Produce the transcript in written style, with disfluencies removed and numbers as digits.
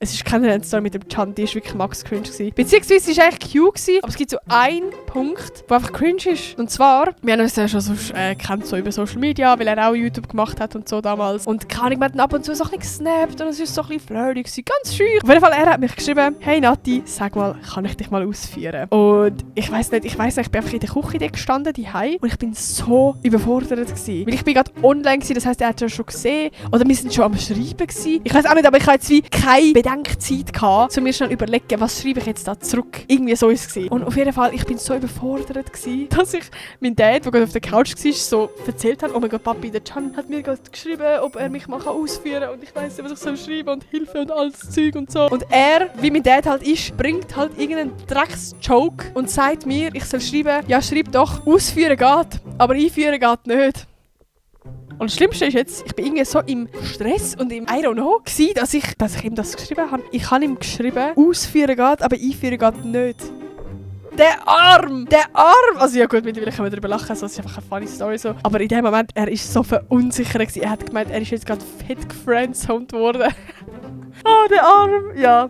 Es ist keine Story mit dem Can, die ist wirklich max cringe gewesen. Beziehungsweise sie ist eigentlich cute gewesen, aber es gibt so einen Punkt, der einfach cringe ist. Und zwar, wir haben uns ja schon so, kennt so über Social Media, weil er auch YouTube gemacht hat und so damals. Und keine Ahnung, wir hatten ab und zu so ein bisschen gesnappt und es war so ein bisschen flirty gewesen, ganz schön. Auf jeden Fall, er hat mich geschrieben, hey Nati, sag mal, kann ich dich mal ausführen? Und ich weiss nicht, ich bin einfach in der Küche gestanden, die und ich bin so überfordert gewesen. Weil ich bin gerade online gewesen, das heisst, er hat es schon gesehen. Oder wir sind schon am Schreiben gewesen. Ich weiss auch nicht, aber ich hatte jetzt wie keine Bedenkzeit gehabt, um mir schnell überlegen, was schreibe ich jetzt da zurück. Irgendwie so ist es gewesen. Und auf jeden Fall, ich bin so überfordert gewesen, dass ich mein Dad, der gerade auf der Couch war, so erzählt hat, oh mein Gott, Papi, der Can hat mir gerade geschrieben, ob er mich mal ausführen kann und ich weiss nicht, was ich soll schreiben und Hilfe und alles Zeug und so. Und er, wie mein Dad halt ist, bringt halt irgendeinen Drecks-Joke und sagt mir, ich soll schreiben, ja, schreib doch, ausführen geht, aber einführen geht nicht. Und das Schlimmste ist jetzt, ich bin irgendwie so im Stress und im I don't know gewesen, dass ich ihm das geschrieben habe. Ich habe ihm geschrieben, ausführen geht, aber einführen geht nicht. Der Arm! Also ja gut, mittlerweile können wir darüber lachen, so, das ist einfach eine funny Story so. Aber in dem Moment, er ist so verunsichert gewesen. Er hat gemeint, er ist jetzt gerade fett gefriendzoned worden. Oh, der Arm! Ja.